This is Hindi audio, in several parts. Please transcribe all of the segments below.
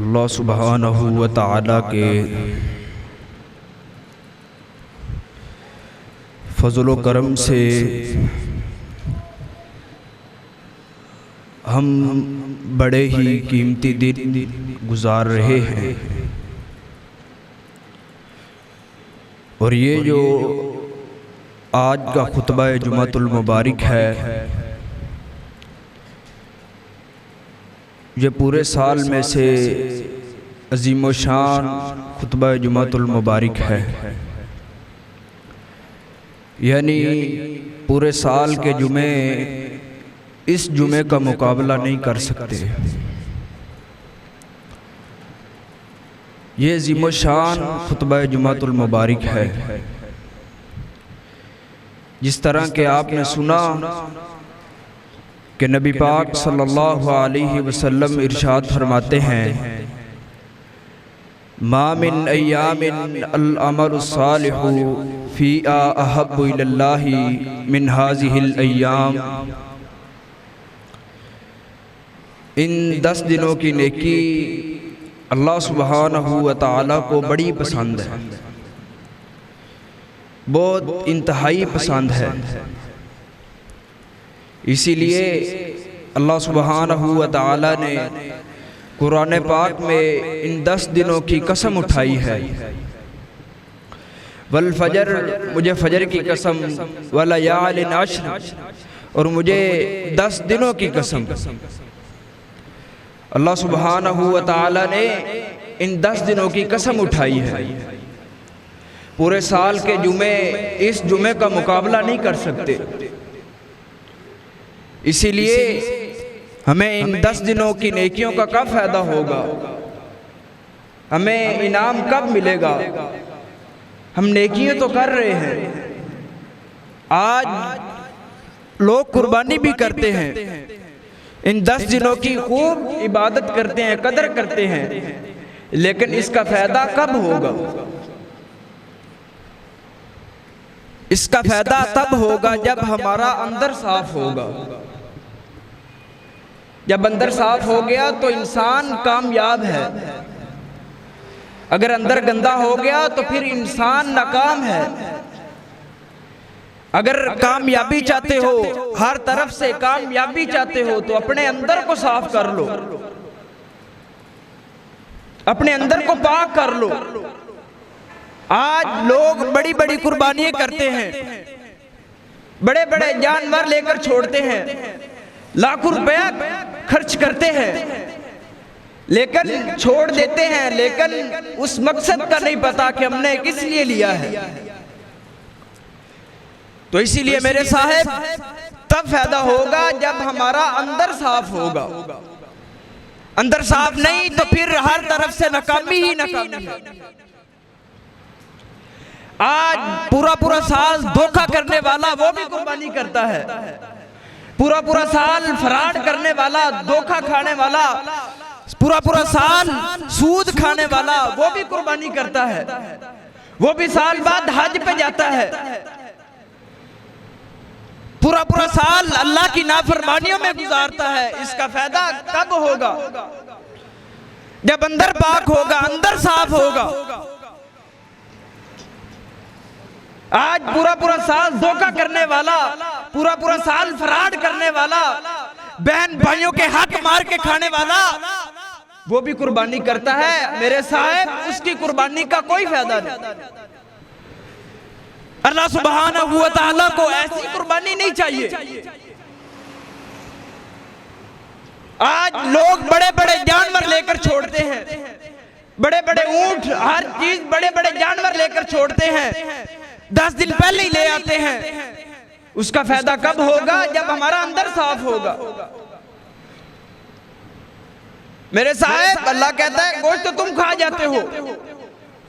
अल्लाह सुब्हानहू व तआला के फज़ल व करम से हम बड़े ही कीमती दिन गुजार रहे हैं। और ये जो आज का खुतबा जुमातुल मुबारक है, ये पूरे साल में से अजीम शान खुतबा जुमातुल मुबारक है। यानी पूरे साल के जुमे इस जुमे का मुकाबला नहीं कर सकते। ये अजीम शान खुतबा जुमातुल मुबारक है। जिस तरह के आपने सुना कि नबी पाक सल्लल्लाहु अलैहि वसल्लम इरशाद फरमाते हैं, मा मिन अय्यामिन अल अमलु सालिहु फीहा अहब्बु इलल्लाहि मिन हाज़िहिल अय्याम। इन 10 दिनों की नेकी अल्लाह सुब्हानहू व तआला को बड़ी पसंद है, बहुत इंतहाई पसंद है। इसीलिए अल्लाह सुब्हानहू व तआला ने कुरान पाक में इन 10 दिनों की कसम उठाई है। वल फजर, मुझे फजर की कसम, वल लयालिन अश्र, और मुझे 10 दिनों की कसम। अल्लाह सुब्हानहू व तआला ने इन 10 दिनों की कसम उठाई है। पूरे साल के जुमे इस जुमे का मुकाबला नहीं कर सकते। इसीलिए हमें इन 10 दिनों की नेकियों का कब फायदा होगा, हमें इनाम कब मिलेगा। हम नेकियां तो कर रहे हैं, आज लोग कुर्बानी भी करते हैं, इन 10 दिनों की खूब इबादत करते हैं, कदर करते हैं, लेकिन इसका फायदा कब होगा। इसका फायदा तब होगा जब हमारा अंदर साफ होगा। जब अंदर साफ हो गया तो इंसान कामयाब है। अगर अंदर गंदा हो गया तो फिर इंसान नाकाम है। अगर कामयाबी चाहते हो, हर तरफ से कामयाबी चाहते हो, तो अपने अंदर को साफ कर लो, अपने अंदर को पाक कर लो। आज लोग बड़ी बड़ी कुर्बानियां करते हैं, बड़े बड़े जानवर लेकर छोड़ते हैं, लाखों रुपया खर्च करते हैं, लेकिन छोड़ देते हैं, लेकिन उस मकसद का नहीं पता कि हमने किस लिए लिया है। तो इसीलिए मेरे साहब तब फायदा होगा जब हमारा अंदर साफ होगा। अंदर साफ नहीं तो फिर हर तरफ से नाकामी ही नाकामी है। आज पूरा पूरा साल धोखा करने वाला वो भी कुर्बानी करता है, पूरा पूरा साल फराड करने वाला, धोखा खाने वाला, पूरा पूरा साल सूद खाने वाला वो भी कुर्बानी करता है। वो भी साल बाद हज पे जाता है। पूरा पूरा साल अल्लाह की नाफरमानियों में गुजारता है। इसका फायदा कब होगा? जब अंदर पाक होगा, अंदर साफ होगा। आज पूरा पूरा साल धोखा करने वाला, पूरा पूरा साल फराड करने वाला, बहन भाइयों के हक मार के खाने वाला वो भी कुर्बानी करता है। मेरे साहब उसकी कुर्बानी का कोई फायदा नहीं। अल्लाह सुब्हानहू व तआला को ऐसी कुर्बानी नहीं चाहिए। आज लोग बड़े बड़े जानवर लेकर छोड़ते हैं, बड़े बड़े ऊंट, हर चीज बड़े बड़े जानवर लेकर छोड़ते हैं, 10 दिन पहले ही ले आते हैं। उसका फायदा कब होगा? जब हमारा अंदर साफ होगा। मेरे साहब अल्लाह कहता है गोश्त तो तुम खा जाते हो,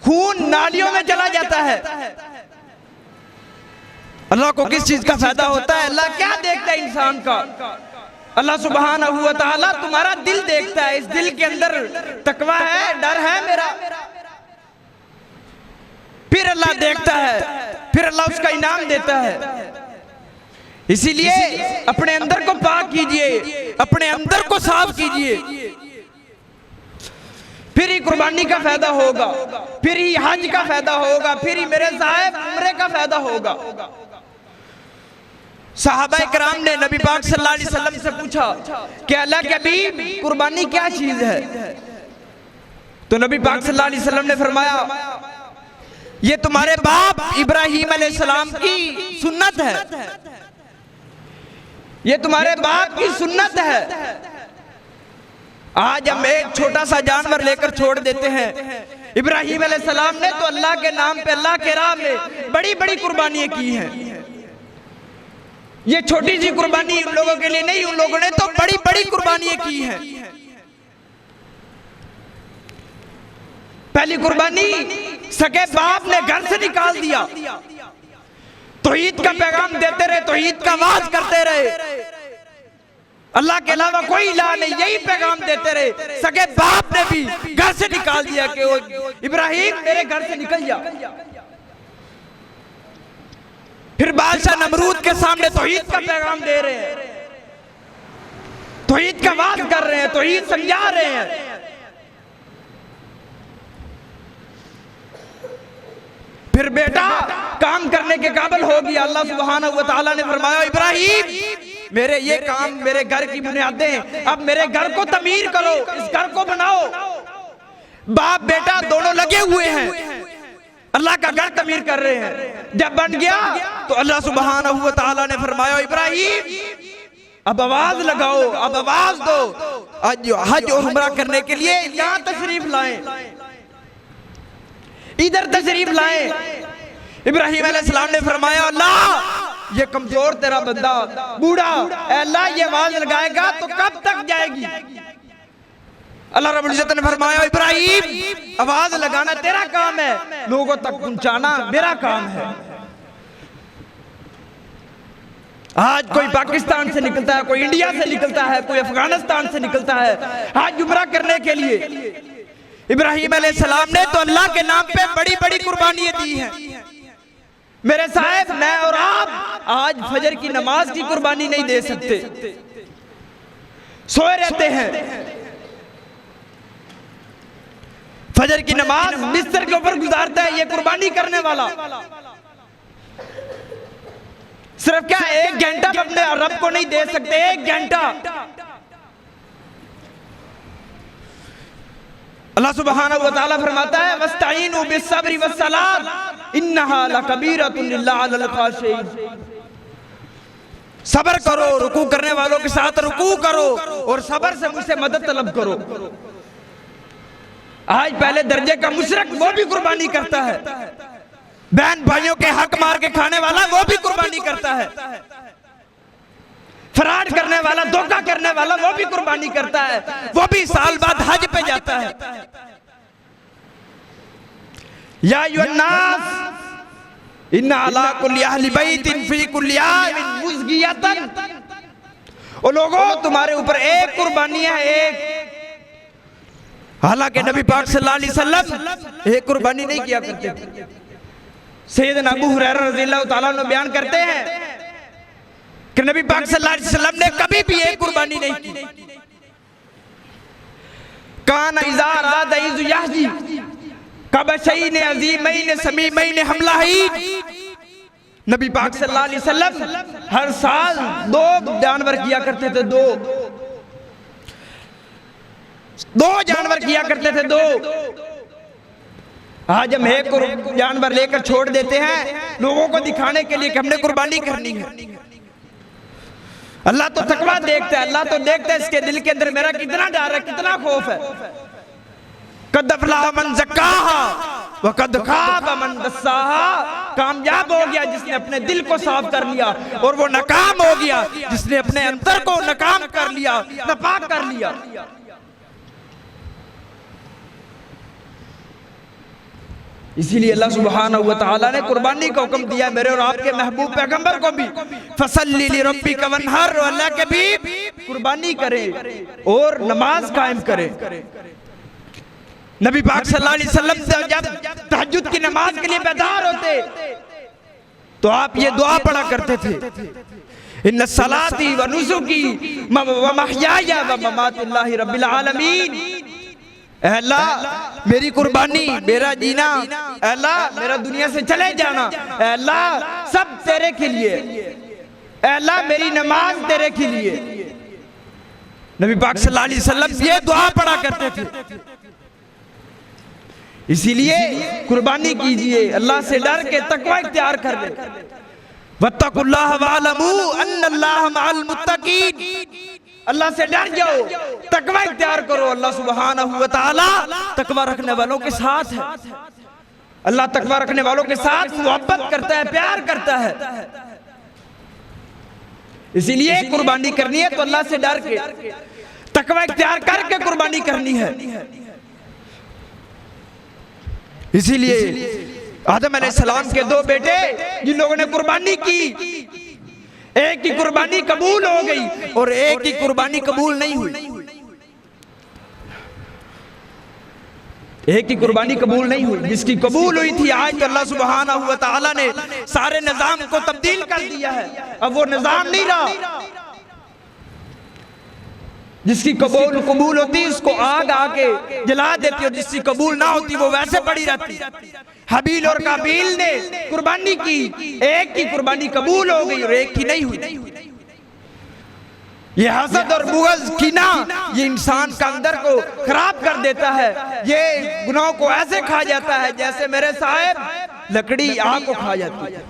खून नालियों में चला जाता है। अल्लाह को किस चीज का फायदा होता है? अल्लाह क्या देखता है इंसान का? अल्लाह सुब्हानहू व तआला तुम्हारा दिल देखता है। इस दिल के अंदर तकवा है, डर है मेरा, फिर अल्लाह देखता है, फिर अल्लाह उसका इनाम देता है। इसीलिए अपने अंदर को पाक कीजिए, अपने अंदर को साफ कीजिए। फिर ही कुर्बानी का फायदा होगा, फिर ही हज का फायदा होगा, फिर ही मेरे साहब उम्रे का फायदा होगा। सहाबा इकराम ने नबी पाक सल्लल्लाहु अलैहि वसल्लम से पूछा कि अल्लाह के हबीब कुर्बानी क्या चीज है? तो नबी पाक सल्लल्लाहु अलैहि वसल्लम ने फरमाया ये तुम्हारे बाप इब्राहीम अलैहिस्सलाम की सुन्नत है, ये तुम्हारे बाप की सुन्नत है। आज हम एक छोटा सा जानवर लेकर छोड़ देते हैं। इब्राहीम अलैहिस्सलाम ने तो अल्लाह के नाम पे, अल्लाह के राह में बड़ी बड़ी कुर्बानियां की हैं। ये छोटी सी कुर्बानी उन लोगों के लिए नहीं, उन लोगों ने तो बड़ी बड़ी कुर्बानियां की हैं। पहली कुर्बानी सके बाप ने घर से निकाल दिया, तौहीद का पैगाम देते रहे, तौहीद का वाज करते रहे, अल्लाह के अलावा कोई इलाह नहीं, यही पैगाम देते रहे। सके बाप ने भी घर से निकाल दिया कि वो इब्राहिम मेरे घर से निकल जा। फिर बादशाह नमरूद के सामने तौहीद का पैगाम दे रहे हैं, तौहीद का वाज कर रहे हैं, तौहीद समझा रहे हैं। फिर बेटा काम करने के काबिल हो गया। अल्लाह सुब्हानहू व तआला ने फरमाया इब्राहिम मेरे ये काम, मेरे घर की बुनियादें, अब मेरे घर को तमीर करो, इस घर को बनाओ। बाप बेटा दोनों लगे हुए हैं, अल्लाह का घर तमीर कर रहे हैं। जब बन गया तो अल्लाह सुब्हानहू व तआला ने फरमाया इब्राहिम अब आवाज लगाओ, अब आवाज दो, हज और उम्रा करने के लिए यहाँ तशरीफ लाएं, इधर तशरीफ लाएं। इब्राहिम अलैहिस्सलाम ने फरमाया अल्लाह ये कमजोर तेरा बंदा बूढ़ा, अल्लाह ये आवाज लगाएगा तो कब तक जाएगी? अल्लाह रब्बुल इज्जत ने फरमाया इब्राहिम आवाज लगाना तेरा काम है, लोगों तक पहुंचाना मेरा काम है। आज कोई पाकिस्तान से निकलता है, कोई इंडिया से निकलता है, कोई अफगानिस्तान से निकलता है हज उम्रा करने के लिए। इब्राहिम अलैहिस्सलाम ने तो अल्लाह के नाम पे बड़ी बड़ी कुर्बानियां दी हैं। मेरे साहब मैं और आप आज फजर की नमाज की कुर्बानी नहीं दे सकते, सोए रहते हैं। फजर की नमाज बिस्तर के ऊपर गुजारता है ये कुर्बानी करने वाला। सिर्फ क्या 1 घंटा अपने रब को नहीं दे सकते, 1 घंटा। अल्लाह सुब्हानहू व तआला फरमाता है वस्तईनु बिस्सब्रि वस्सलात इन्नहा लकबीरतुन इल्ला अलल खाशिईन। सब्र करो, रुकू करने वालों के साथ रुकू करो और सब्र से मुझसे मदद तलब करो। आज पहले दर्जे का मुशरक वो भी कुर्बानी करता है, बहन भाइयों के हक मार के खाने वाला वो भी कुर्बानी करता है, फराड करने वाला, धोखा करने वाला वो भी कुर्बानी करता है, वो भी साल बाद हज पे जाता है। या अय्युहन्नास इन्ना अला कुल्ली अहली बैतिन फी कुल्ली आमिन मुज़गियतन। ओ लोगों तुम्हारे ऊपर एक कुर्बानी है, एक। हालांकि नबी पाक सल्लल्लाहु अलैहि वसल्लम एक कुर्बानी नहीं किया करते थे। सैयदना अबू हुरैरा रज़ियल्लाहु तआला अन्हु बयान करते हैं कि नबी पाक सल्लल्लाहु अलैहि वसल्लम ने कभी भी एक कुर्बानी नहीं की। कान इज़ा अरादा इज़ यहजी कबशैन अज़ीमैन समीमैन हमलाहीन। नबी पाक सल्लल्लाहु अलैहि वसल्लम हर साल 2 जानवर किया करते थे, 2 जानवर किया करते थे, 2। आज हम एक जानवर लेकर छोड़ देते हैं लोगों को दिखाने के लिए कि हमने कुर्बानी करनी है। अल्लाह तो तकवा देखता है, अल्लाह तो देखता है इसके दिल के अंदर मेरा कितना डर है, कितना खौफ है। कद अफ़लह मन ज़क्काहा व कद खाब मन दस्साहा। कामयाब हो गया जिसने अपने दिल को साफ कर लिया, और वो नाकाम हो गया जिसने अपने अंतर को नाकाम कर लिया, नापाक कर लिया। इसीलिए अल्लाह सुब्हानहू व तआला ने कुर्बानी का हुक्म दिया मेरे और आपके महबूब पैगंबर को भी, फसल्ली लिरब्बिका वन्हर। अल्लाह के भी कुर्बानी करें और नमाज कायम करें। नबी पाक सल्लल्लाहु अलैहि वसल्लम जब तहज्जुद की नमाज के लिए बेदार होते तो आप ये दुआ पढ़ा करते थे, इन्ना सलाती व नुसुकी व महयाया व ममाती लिल्लाहि रब्बिल आलमीन। अल्लाह मेरी कुर्बानी, मेरा जीना, अल्लाह मेरा दुनिया से चले जाना, अल्लाह सब तेरे के लिए, अल्लाह मेरी नमाज तेरे के लिए। नबी पाक सल्लल्लाहु अलैहि वसल्लम ये दुआ पढ़ा करते थे। इसीलिए कुर्बानी कीजिए, अल्लाह से डर के तकवा इख्तियार कर ले। वत्तकुल्लाह वअलमू अन्नल्लाह मअल मुत्तकीन, अल्लाह से डर जाओ, तकवा इख्तियार करो। अल्लाह सुब्हानहू व तआला तकवा रखने वालों के साथ है। अल्लाह तकवा रखने वालों के साथ मोहब्बत करता है, प्यार करता है। इसीलिए कुर्बानी करनी है तो अल्लाह से डर के तकवा इख्तियार करके कुर्बानी करनी है। इसीलिए आदम अलैहिस्सलाम के दो बेटे जिन लोगों ने कुर्बानी की, एक की कुर्बानी कबूल हो गई और एक की कुर्बानी कबूल नहीं हुई। एक की कुर्बानी कबूल नहीं हुई, जिसकी कबूल हुई थी आज तो अल्लाह सुब्हानहू व तआला ने सारे निजाम को तब्दील कर दिया है। अब वो निजाम नहीं रहा। जिसकी कबूल होती उसको आग आके जला देती, और जिसकी कबूल ना होती वो वैसे पड़ी रहती। हबील और काबील ने कुर्बानी की, एक की कुर्बानी कबूल हो गई और एक की नहीं हुई। ये हसद और बुग़्ज़, कीना, ये इंसान का अंदर को खराब कर देता है। ये गुनाहों को ऐसे खा जाता है जैसे मेरे साहब लकड़ी आग को खा जाती है।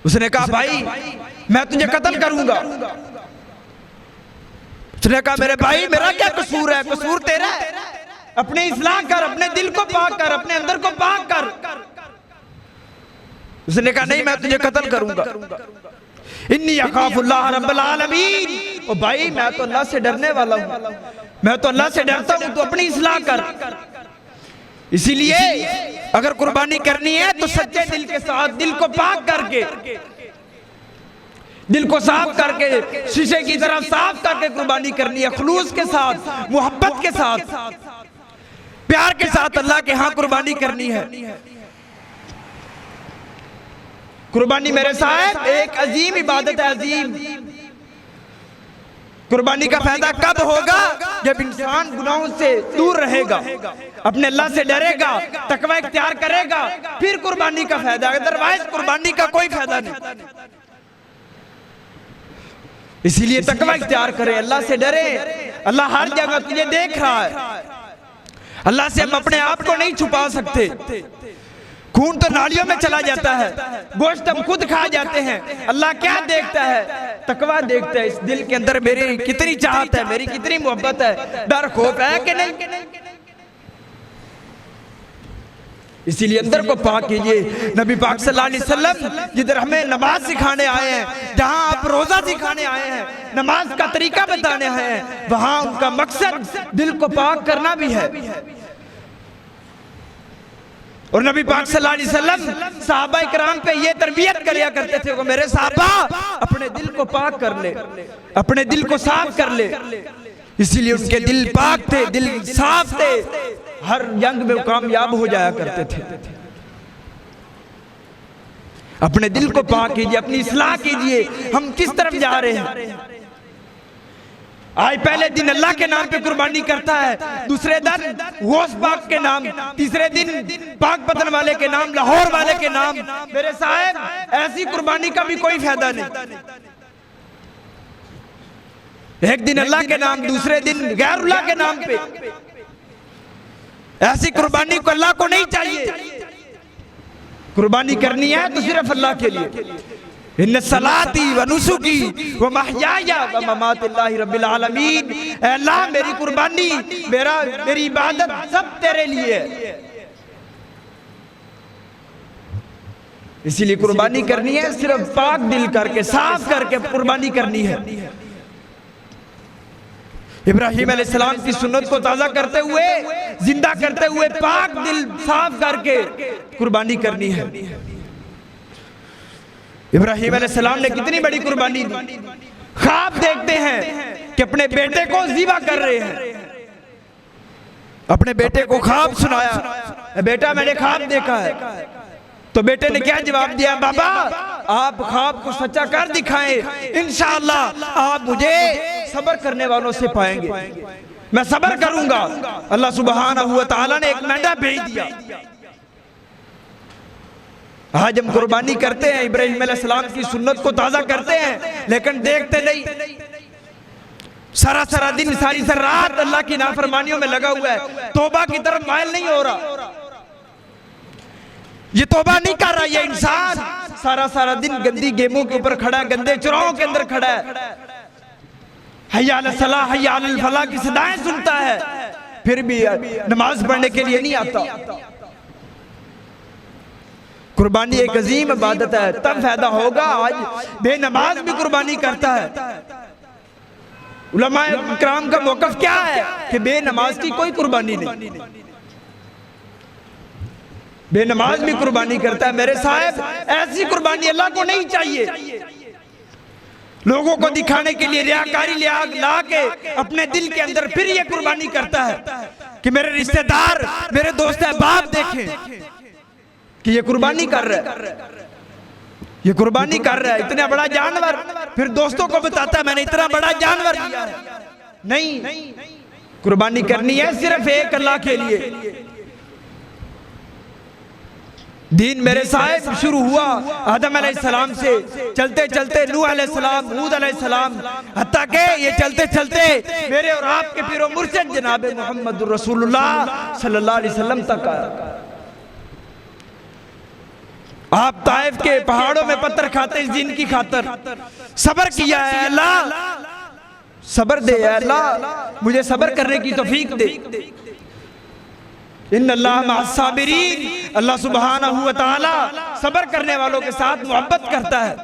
उसने कहा भाई मैं तुझे कत्ल करूंगा। उसने कहा मेरे भाई मेरा क्या कसूर है? कसूर तेरा है, अपने इस्लाह कर, अपने दिल को पाक कर, अपने अंदर को पाक कर। उसने कहा नहीं मैं तुझे कत्ल करूंगा। इन्नी अखाफुल्लाह रब्बुल आलमीन, ओ भाई मैं तो अल्लाह से डरने वाला हूं, मैं तो अल्लाह से डरता हूं, तो अपनी इस्लाह कर। इसीलिए अगर कुर्बानी करनी है तो सच्चे दिल के साथ, दिल को पाक करके, दिल को साफ करके, शीशे की तरह साफ करके कुर्बानी करनी है। खुलूस के साथ, मोहब्बत के साथ, प्यार के साथ अल्लाह के यहाँ कुर्बानी करनी है। कुर्बानी मेरे साहब एक अजीम इबादत है, अजीम। कुर्बानी का फायदा कब होगा? जब इंसान गुनाहों से दूर रहेगा, अपने अल्लाह से डरेगा, तकवा इख्तियार करेगा, फिर कुर्बानी का फायदा। अदरवाइज कुर्बानी का कोई फायदा नहीं। इसीलिए तकवा इख्तियार करे, अल्लाह से डरे। अल्लाह हर जगह तुझे देख रहा है। अल्लाह से हम अपने आप को नहीं छुपा सकते। खून तो नालियों में चला जाता है, गोश्त हम खुद खा जाते हैं। अल्लाह क्या देखता है? तकवा देखता है। इस दिल के अंदर मेरी कितनी चाहत है, मेरी कितनी मोहब्बत है, डर खौफ है कि नहीं। इसीलिए अंदर को पाक कीजिए। नबी पाक सल्लल्लाहु अलैहि वसल्लम जिधर हमें नमाज सिखाने आए हैं, जहां आप रोजा सिखाने आए हैं, नमाज का तरीका बताने आए हैं, वहां उनका मकसद दिल को पाक करना भी है। और नबी पाक सल्लल्लाहु अलैहि वसल्लम सहाबा इकराम पे ये तरबियत किया करते थे कि मेरे सहाबा अपने दिल को पाक कर ले, अपने दिल को साफ कर ले। इसीलिए उनके दिल पाक थे, दिल साफ थे, हर जंग में कामयाब हो जाया करते थे। अपने दिल को पाक कीजिए, अपनी इस्लाह कीजिए। हम किस तरफ जा रहे हैं? आज पहले दिन अल्लाह के नाम पे कुर्बानी करता है, दूसरे दिन गौस पाक के नाम, तीसरे दिन पाक पतन वाले के नाम, लाहौर वाले के नाम। मेरे साहब ऐसी कुर्बानी का भी कोई फायदा नहीं। एक दिन अल्लाह के नाम, दूसरे दिन गैरुल्लाह के नाम पे। ऐसी कुर्बानी को अल्लाह को नहीं चाहिए। कुर्बानी करनी है तो सिर्फ अल्लाह के लिए। इन्ना सलाती व नुसुकी व महयाया व ममाती लिल्लाहि रब्बिल आलमीन। अल्लाह मेरी कुर्बानी, मेरी इबादत सब तेरे लिए है। इसीलिए कुर्बानी करनी है सिर्फ पाक दिल करके, साफ करके कुर्बानी करनी है। इब्राहिम अलैहिस्सलाम की सुन्नत को ताज़ा करते हुए, जिंदा करते हुए, पाक दिल साफ करके कुर्बानी करनी है। इब्राहिम अलैहिस्सलाम ने कितनी बड़ी कुर्बानी दी। ख्वाब देखते हैं कि अपने बेटे को ज़िबा कर रहे हैं। अपने बेटे को ख्वाब सुनाया, बेटा मैंने ख्वाब देखा है। तो बेटे ने क्या जवाब दिया? बाबा आप ख्वाब को सच्चा कर दिखाएं, इंशाअल्लाह आप मुझे सब्र करने वालों से पाएंगे। मैं सब्र करूंगा। अल्लाह सुब्हानहू व तआला ने एक मेंढा भेज दिया। आज हम कुर्बानी करते हैं, इब्राहीम अलैहिस्सलाम की सुन्नत को ताजा करते हैं, लेकिन देखते नहीं। सारा सारा दिन, सारी सारी रात अल्लाह की नाफरमानियों में लगा हुआ है, तौबा की तरफ माइल नहीं हो रहा। ये तौबा नहीं कर रहा। ये इंसान सारा सारा दिन गंदी गेमों के ऊपर खड़ा है, गंदे चुराहों के अंदर खड़ा है, हय्या अला सलाह हय्या अल फलाह की सदाएं सुनता है, फिर भी नमाज पढ़ने के लिए नहीं आता। कुर्बानी एक अजीम इबादत है, तब फायदा होगा। आज बेनमाज भी कुर्बानी करता है। उलमाए इकराम का मौक़िफ़ क्या है कि बेनमाज की कोई कुर्बानी नहीं, बेनमाज भी कुर्बानी करता है। मेरे साहब, ऐसी कुर्बानी अल्लाह को नहीं चाहिए। लोगों को दिखाने के लिए रियाकारी ला के अपने दिल के अंदर फिर ये कुर्बानी करता है कि मेरे रिश्तेदार, मेरे दोस्त अहबाब देखें कि ये कुर्बानी कर रहा है, ये कुर्बानी कर रहा है, इतना बड़ा जानवर। फिर दोस्तों को बताता है मैंने इतना बड़ा जानवर लिया है। नहीं, कुर्बानी करनी है सिर्फ एक अल्लाह के लिए। दीन मेरे साहब शुरू हुआ आदम अलैहिस्सलाम से, चलते चलते नूह अलैहिस्सलाम, हूद अलैहिस्सलाम, हत्ता के ये चलते चलते मेरे और आपके पीरो मुर्शिद जनाब मोहम्मद रसूलुल्लाह सल्लल्लाहु अलैहि वसल्लम तक आया। आप ताइफ के पहाड़ों में पत्थर खाते इस दिन की खातर सब्र किया है। अल्लाह सब्र दे, अल्लाह मुझे सब्र करने की तौफीक दे। इन्नल्लाह मअस-साबिरीन, अल्लाह सुब्हानहू व तआला सब्र करने वालों के साथ मोहब्बत करता है।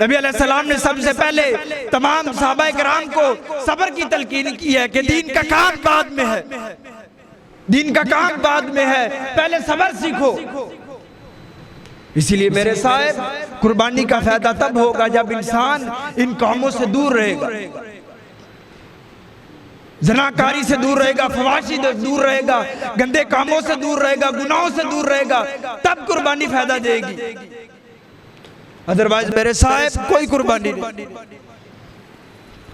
नबी अलैहिस्सलाम ने सबसे पहले तमाम सहाबा किराम को सब्र की तलकीन की है कि दीन का काम बाद में है, दीन का काम बाद में है, पहले सब्र सीखो। इसीलिए मेरे साहब, कुर्बानी का फायदा तब होगा जब इंसान इन कामों से दूर रहेगा, ज़नाकारी से दूर रहेगा, फवाशी से दूर रहेगा, गंदे कामों से दूर रहेगा, गुनाहों से दूर रहेगा, तब कुर्बानी फायदा देगी। अदरवाइज मेरे साहब कोई कुर्बानी नहीं।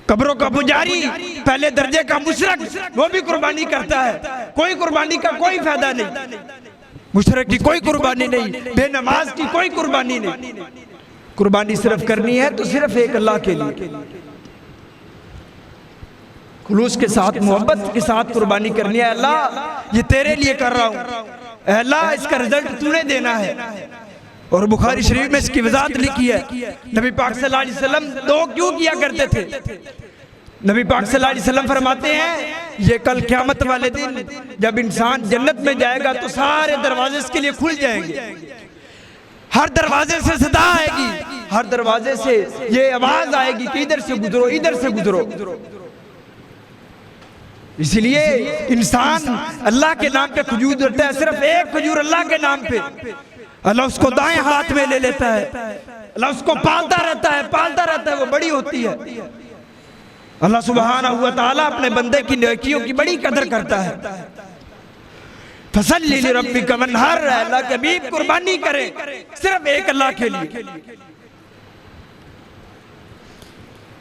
कब्रों का पुजारी, पहले दर्जे का मुशरक, वो भी कुर्बानी करता है, कोई कुर्बानी का कोई फायदा नहीं। मुशरक की कोई कुर्बानी नहीं, बेनमाज की कोई कुर्बानी नहीं। कुर्बानी सिर्फ करनी है तो सिर्फ एक अल्लाह के लिए, खुलूस के साथ, मोहब्बत के साथ कुर्बानी करनी है। अल्लाह ये तेरे लिए कर रहा हूँ, अल्लाह इसका रिजल्ट तूने देना है। और बुखारी शरीफ में इसकी वजाहत लिखी है, नबी पाक सल्लल्लाहु अलैहि वसल्लम दो क्यों किया करते थे। नबी पाक सल्लल्लाहु अलैहि वसल्लम फरमाते हैं, ये कल क़यामत वाले दिन जब इंसान जन्नत में जाएगा तो सारे दरवाजे इसके लिए खुल जाएंगे, हर दरवाजे से सदा आएगी, हर दरवाजे से ये आवाज आएगी कि इधर से गुजरो, इधर से गुजरो। इसलिए इंसान अल्लाह के नाम पे खजूर देता है, सिर्फ एक खजूर अल्लाह के नाम पे, अल्लाह उसको दाएं हाथ में ले लेता है, अल्लाह उसको पालता रहता है, पालता रहता है, वो बड़ी होती है। अल्लाह सुब्हानहू व तआला अपने बंदे की नेकियों की बड़ी कदर करता है। फसल्लि लिरब्बिका वन्हर, अल्लाह के हबीब कुर्बानी करे सिर्फ एक अल्लाह के लिए।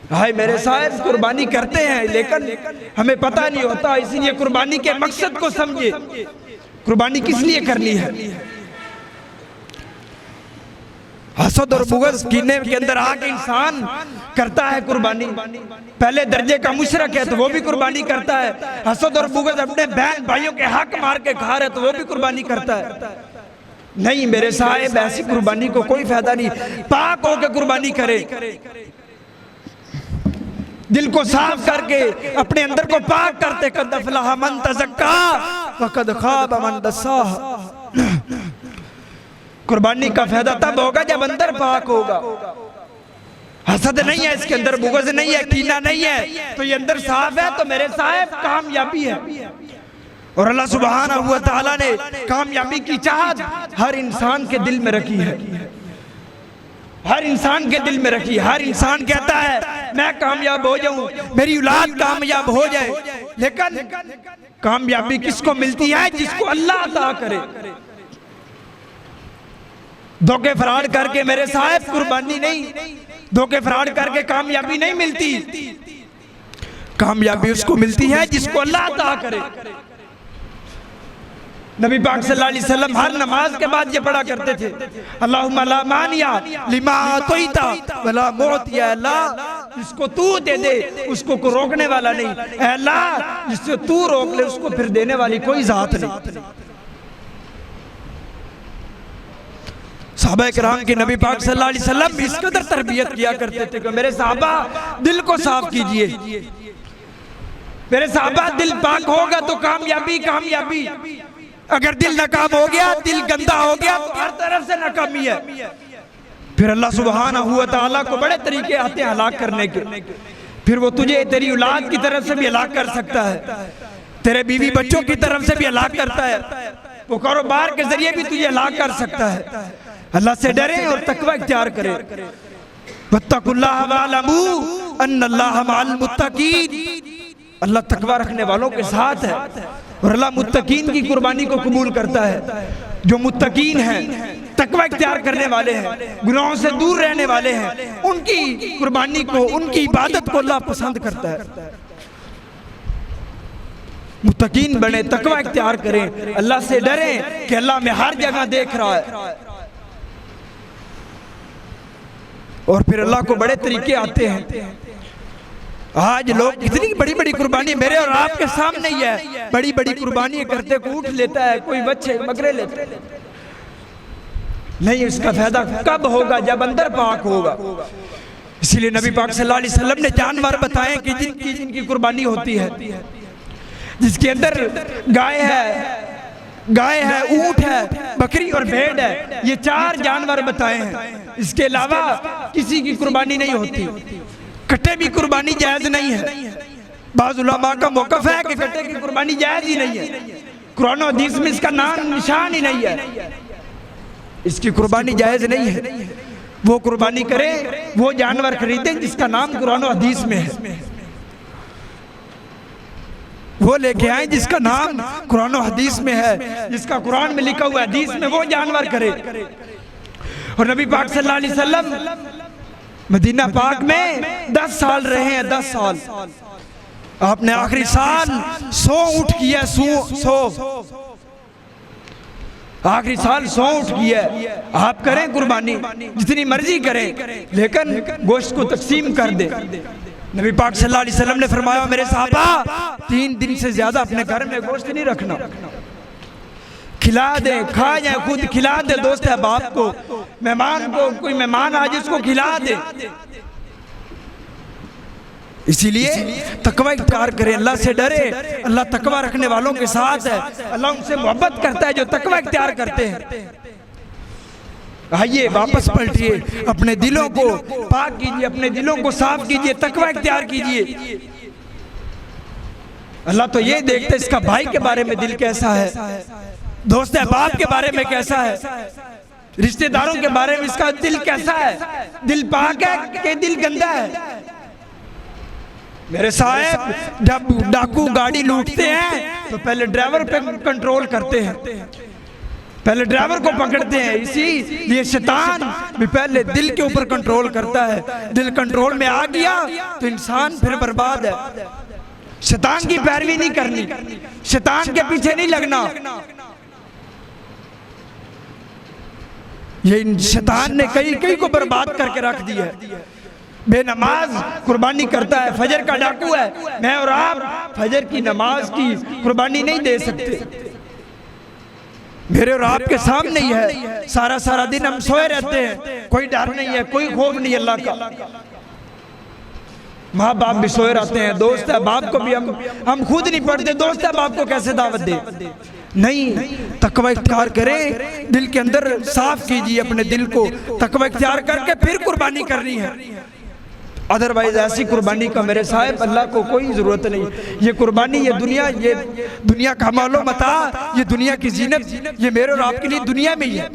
हाय मेरे साहब, कुर्बानी करते हैं लेकिन हमें पता नहीं होता, इसीलिए कुर्बानी के मकसद को समझे, कुर्बानी किस लिए करनी है। हसद और बुग़्ज़ कीने के अंदर आके इंसान करता है कुर्बानी। पहले दर्जे का मुशरक है तो वो भी कुर्बानी करता है, हसद और बुग़्ज़ अपने बहन भाइयों के हक मार के खा रहे तो वो भी कुर्बानी करता है। नहीं मेरे साहब, ऐसी कुर्बानी को कोई फायदा नहीं। पाक होकर कुर्बानी करे, दिल को साफ करके अपने अंदर को पाक करते, कद अफ़लह मन तज़क्का व कद खाब मन दस्साह। कुर्बानी का फायदा तब होगा जब अंदर पाक होगा। हसद नहीं है इसके अंदर, बुग़्ज़ नहीं है, कीना नहीं है, तो ये अंदर साफ है तो मेरे साहब कामयाबी है। और अल्लाह सुब्हानहू व तआला ने कामयाबी की चाहत हर इंसान के दिल में रखी है, हर इंसान के दिल में रखी। हर इंसान कहता है मैं कामयाब हो जाऊं, मेरी औलाद कामयाब हो जाए, लेकिन कामयाबी किसको मिलती है? जिसको अल्लाह अता करे। धोखे फ्रॉड करके मेरे साहब कुर्बानी नहीं, धोखे फ्रॉड करके कामयाबी नहीं मिलती। कामयाबी उसको मिलती है जिसको अल्लाह अता करे। नबी पाक सल्लल्लाहु अलैहि वसल्लम हर नमाज के बाद ये पढ़ा करते थे, अल्लाहुम्मा ला मानिया लिमा अतैता वला मुअतिया, अल्लाह जिसको तू दे दे उसको को रोकने वाला नहीं, ऐ अल्लाह जिससे तू रोक ले उसको फिर देने वाली कोई जात नहीं। सहाबा किराम के नबी पाक सल्लल्लाहु अलैहि वसल्लम इस कदर तरबियत किया करते थे कि मेरे साहबा दिल को साफ कीजिए, मेरे साहबा दिल पाक होगा तो कामयाबी कामयाबी। अगर दिल नाकाम हो गया, दिल गंदा हो गया तो हर तरफ से नाकामी है। फिर अल्लाह सुब्हानहू व तआला को बड़े तरीके आते हैं हलाक करने के। फिर वो तुझे तेरी औलाद की तरफ से भी हलाक कर सकता है, तेरे बीवी बच्चों की तरफ से भी हलाक करता है, वो कारोबार के जरिए भी तुझे हलाक कर सकता है। अल्लाह से डरे और तकवा इख्तियार करें। वत्तकुल्लाह वअलमू अन्नल्लाह मअल मुत्तकीन, अल्लाह तकवा रखने वालों के साथ है और अल्लाह मुत्तकीन की कुर्बानी को कबूल करता है। जो मुत्तकीन हैं, तकवा इख्तियार करने वाले हैं, गुनाहों से दूर रहने वाले हैं, उनकी कुर्बानी को, उनकी इबादत को अल्लाह पसंद करता है। मुत्तकीन बने, तकवा इख्तियार करें, अल्लाह से डरें कि अल्लाह में हर जगह देख रहा है। और फिर अल्लाह को बड़े तरीके आते हैं। आज लोग कितनी बड़ी बड़ी कुर्बानी मेरे और आपके सामने ही है, बड़ी बड़ी कुर्बानी करते को ऊँट लेता है, कोई बच्चे बकरे लेते हैं। नहीं, इसका फायदा कब होगा? जब अंदर पाक होगा। इसीलिए नबी पाक सल्लल्लाहु अलैहि वसल्लम ने जानवर बताए कि जिनकी कुर्बानी होती है, जिसके अंदर गाय है, ऊँट है, बकरी और भेड़ है, ये 4 जानवर बताए हैं। इसके अलावा किसी की कुर्बानी नहीं होती। कट्टे भी कुर्बानी जायज नहीं है। बाज़ उलमा का मौक़िफ़ है कि कट्टे की कुर्बानी जायज ही नहीं है। कुरान और हदीस में इसका नाम निशान ही नहीं है। इसकी कुर्बानी जायज नहीं है। वो कुर्बानी करे, वो जानवर खरीदे जिसका नाम कुरान और हदीस में है, वो लेके आए जिसका नाम कुरान और हदीस में है, जिसका कुरान में लिखा हुआ है, हदीस में वो जानवर करे। और नबी पाक सल्लल्लाहु अलैहि वसल्लम मदीना पाक में 10 साल रहे हैं, 10 साल। आपने आखिरी साल 100 ऊँट किया, 100 आखिरी साल 100 ऊँट किया। आप करें कुर्बानी, जितनी मर्जी करें, लेकिन गोश्त को तकसीम कर दे। नबी पाक सल्लल्लाहु अलैहि वसल्लम ने फरमाया, मेरे साहबा 3 दिन से ज्यादा अपने घर में गोश्त नहीं रखना, खिला दे, खा जाए, खुद खिला दे दोस्त है बाप को, मेहमान को, कोई मेहमान आज उसको खिला दे। इसीलिए तकवा इख्तियार करें, अल्लाह से डरे। अल्लाह तकवा रखने वालों के साथ है, अल्लाह उनसे मोहब्बत करता है जो तकवा इख्तियार करते हैं। आइए वापस पलटिए, अपने दिलों को पाक कीजिए, अपने दिलों को साफ कीजिए, तकवा इख्तियार कीजिए। अल्लाह तो ये देखते इसका भाई के बारे में दिल कैसा है, दोस्त अहबाब के बारे में कैसा है, रिश्तेदारों के बारे में इसका दिल कैसा है, दिल पाक है कि दिल गंदा है। मेरे साहब, जब डाकू गाड़ी लूटते हैं तो पहले ड्राइवर पे कंट्रोल करते हैं, पहले ड्राइवर को पकड़ते हैं। इसीलिए शैतान भी पहले दिल के ऊपर कंट्रोल करता है। दिल कंट्रोल में आ गया तो इंसान फिर बर्बाद है। शैतान की पैरवी नहीं करनी, शैतान के पीछे नहीं लगना। ये शैतान ने कई को बर्बाद करके रख दिया है। बेनमाज कुर्बानी करता है, फजर का डाकू है। मैं और आप फजर की नमाज की कुर्बानी नहीं दे सकते। मेरे और आपके सामने ही है, सारा दिन हम सोए रहते हैं, कोई डर नहीं है, कोई खौफ नहीं अल्लाह का। माँ बाप भी सोए रहते हैं, दोस्त है बाप को भी हम खुद नहीं पढ़ते, दोस्त है बाप को कैसे दावत दे? नहीं, तकवा इख्तियार करें, दिल के अंदर साफ कीजिए अपने दिल को, तकवा इख्तियार करके फिर कुर्बानी करनी है। अदरवाइज ऐसी कुर्बानी का मेरे साहब अल्लाह को कोई जरूरत नहीं। ये कुर्बानी, ये दुनिया का मालो मता, ये दुनिया की जीनत, ये मेरे और आपके लिए दुनिया में ही है।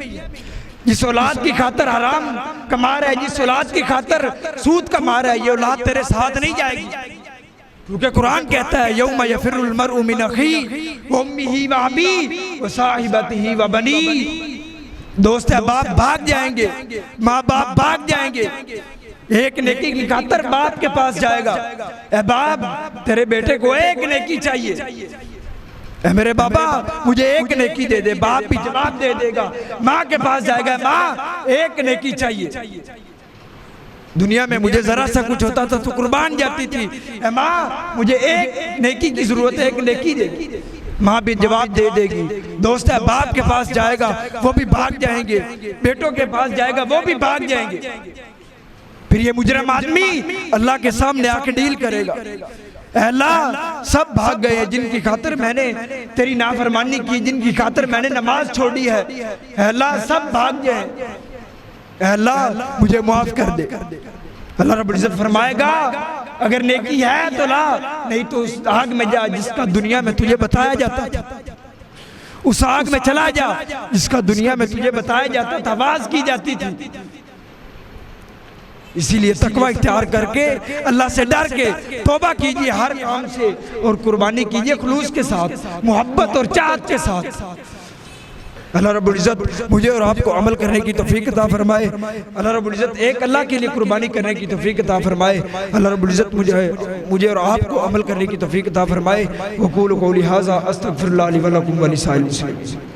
जिस औलाद की खातर हराम कमा रहा है, जिस औलाद की खातर सूद कमा रहा है, ये औलाद तेरे साथ नहीं जाएगी। क्योंकि कुरान कहता है यौम यफिरुल मरउ मिन अखीही व उम्मिही व अबीही व साहिबतिही व बनीही। दोस्त अहबाब भाग जाएंगे, माँ बाप भाग जाएंगे, एक नेकी की खातिर बाप के पास जाएगा, अहबाब तेरे बेटे को एक नेकी चाहिए, मेरे बाबा मुझे एक नेकी दे दे, बाप भी जवाब दे देगा, माँ के पास जाएगा, माँ एक नेकी चाहिए, दुनिया में मुझे जरा सा कुछ होता था तो कुर्बान जाती थी, माँ मुझे एक नेकी की जरूरत है, एक नेकी दे, माँ भी जवाब दे देगी। दोस्त है बाप के पास जाएगा वो भी भाग जाएंगे, बेटों के पास जाएगा वो भी भाग जाएंगे, फिर ये मुजरम आदमी अल्लाह के सामने आके डील करेगा, अल्लाह सब भाग गए जिनकी खातिर मैंने तेरी नाफरमानी की, जिनकी खातिर मैंने नमाज छोड़ी है, अल्लाह सब भाग जाए, अल्लाह मुझे माफ कर दे। अल्लाह रब्बुल इज्जत फरमाएगा अगर नेकी है तो ला, नहीं तो उस आग में जा जिसका दुनिया में तुझे बताया जाता था, उस आग में चला जा जिसका दुनिया में तुझे बताया जाता था, आवाज की जाती थी। इसीलिए तकवा इख्तियार करके अल्लाह से डर के तौबा कीजिए हर काम से, और कुर्बानी कीजिए खुलूस के साथ, मोहब्बत और चाहत के साथ। अल्लाह रब्बुल इज्जत मुझे और आपको अमल करने की तौफीक अता फरमाए। अल्लाह रब्बुल इज्जत एक अल्लाह के लिए कुर्बानी करने की तौफीक अता फरमाए। अल्लाह रब्बुल इज्जत मुझे और आपको अमल करने की तौफीक अता फरमाए। वक़ूलु क़ौली हाज़ा अस्तग़फिरुल्लाह ली व लकुम व लिसाइरिल मुस्लिमीन।